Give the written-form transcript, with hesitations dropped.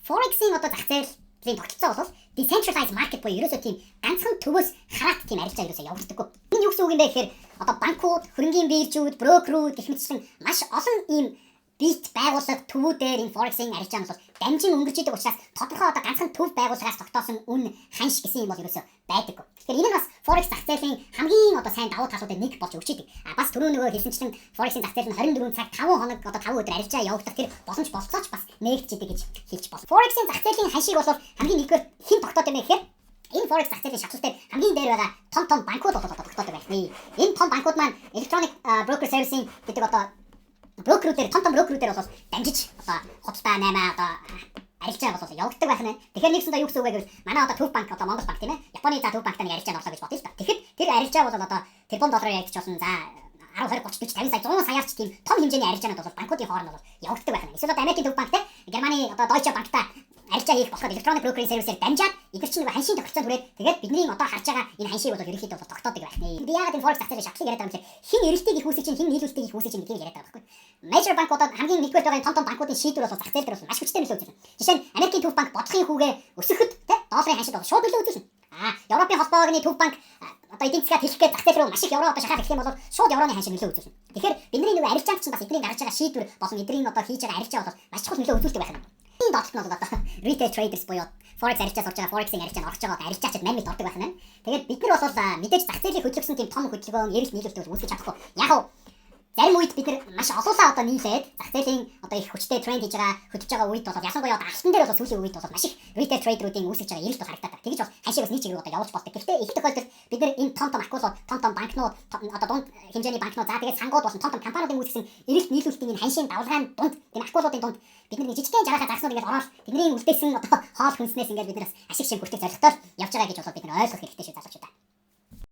Forex-ийн одоо зах зээлийн тогтолцоо бол decentralized market буюу ерөөсөө тийм ганцхан төвөөс хараат тийм арилжаа ерөөсөө явагддаггүй. Энэ юу гэсэн үг юм бэ гэхээр одоо банкуд, хөрөнгийн биржүүд, брокерүүд гэх мэтчлэн маш олон ийм бит байгууллага төвүүдээр энэ Forex-ийн арилжаа нь бол дамжин өнгөрч идэг учраас тодорхой одоо ганцхан төв байгууллагаас тогтоосон үн ханш гэсэн юм бол ерөөсөө байдаггүй. Тэгэхээр энэ нь бас Forex зах зээлийн хамгийн одоо сайн давуу талуудын нэг болж өгч идэг. Бас түрүү нөгөө хэлсэнчлэн Forex-ийн зах зээл нь 24 цаг 5 хоног одоо 5 өдөр арилжаа явагдах тэр боломж болцооч бас нээгдэж идэг гэж хэлж болно. Forex-ийн зах зээлийн ханшийг бол хамгийн нэгдүгээр хэн тогтоод байна гэхээр энэ Forex зах зээлийн шатлалтай хамгийн дээр байгаа том банкуд бол тогтоодог байх нэ. Энэ том банкуд маань electronic broker servicing гэдэг одоо брокерүүдээр том брокерүүдээр бол дамжиж одоо худалдаа 8 одоо арилжаа бол явагддаг байх нь. Тэгэхээр нэгсэндээ юу гэсэн үг вэ гэвэл манай одоо Төв банк одоо Монгол банк тийм ээ. Японы за Төв банктай нэг арилжаа орлоо гэж бодъё л та. Тэгэхэд тэр арилжаа бол одоо тэрбум доллараар яригдчих болсон за 10 20 30 40 50 сая 100 саяарч тийм том хэмжээний арилжаанууд бол банкуудын хооронд бол явагддаг байх нь. Эсвэл одоо Америкийн Төв банктай Германы одоо Deutsche банктай арилжаа хийх болохоор electronic brokering service-ээр дамжаад эдгээр чинь нэг ханшийн тохиролцоо түрээд тэгээд бидний одоо харж байгаа энэ ханшийг бол ерөнхийдөө бол тогтоодог байх нэ. Би яагаад энэ Forex зах зээлийн шатлыг яриад байгаа юм бэ? Хин эрэлтийг их үүсгэж чинь хин нийлүүлэлтийг их үүсгэж чинь гэдгийг яриад байгаа байхгүй. Major банк одоо хамгийн нэгдүгээр байгаа том банкуудын шийдвэр бол зах зээл дээр бол маш хүчтэй нөлөө үзүүлнэ. Жишээ нь Америкийн Төв банк бодлогын хүүгээ өсгөхөд тэ долларын ханшид бол шууд нөлөө үзүүлнэ. Европын холбооны Төв банк одоо эдийн засгаа хэлэх гээд зах зээл рүү маш их евро одоо шахаад эхлэх юм бол шууд евроны ханшид нөлөө үзүүлнэ. Тэгэхээр бидний нөгөө арилжаанд чинь бас эдний гаргаж байгаа шийдвэр болон эдний одоо хийж байгаа арилжаа бол маш чухал нөлөө үзүүлдэг байх нь. Энэ дотлох нь бол одоо retail traders буюу Forex арилжаас орж байгаа Forex-ийн арилжаанд орж байгаа арилжаачид мань ордог байх нь. Тэгээд бид нар бол мэдээж зах зээлийг хөдөлгсөн тийм том хөдөлгөөн эрэлт нийлүүлэлт бол үүсгэж чадахгүй. Яг нь зарим үед бид нар маш олоолаа одоо нийлээд зах зээлийн одоо их хүчтэй тренд хийж байгаа хөдөлж байгаа үед бол ялангуяа одоо алтан дээр бол сүүлийн үед бол маш их retail trader-уудын үүсгэж байгаа эрэлт бол харагдаад байна. Тэгэж бол ханшийг бас нэг чигээр одоо явуулж болдог. Гэхдээ их тохиолдолд бид нар энэ том акулууд, том банкнууд, одоо дунд хэмжээний банкнууд, за тэгээд сангууд болон том компаниудын үүсгэсэн эрэлт нийлүүлэлтийн энэ ханшийн давлгааны дунд, энэ акулуудын дунд бид нар нэг жижигхэн жаргахаа загснууд ингээд ороод тэдний үлдээсэн одоо хоол хүнснээс ингээд бид нар ашиг шиг хүртэх зорилготой явж байгаа гэж бол бид нар ойлгох хэрэгтэй шүү залуучуудаа.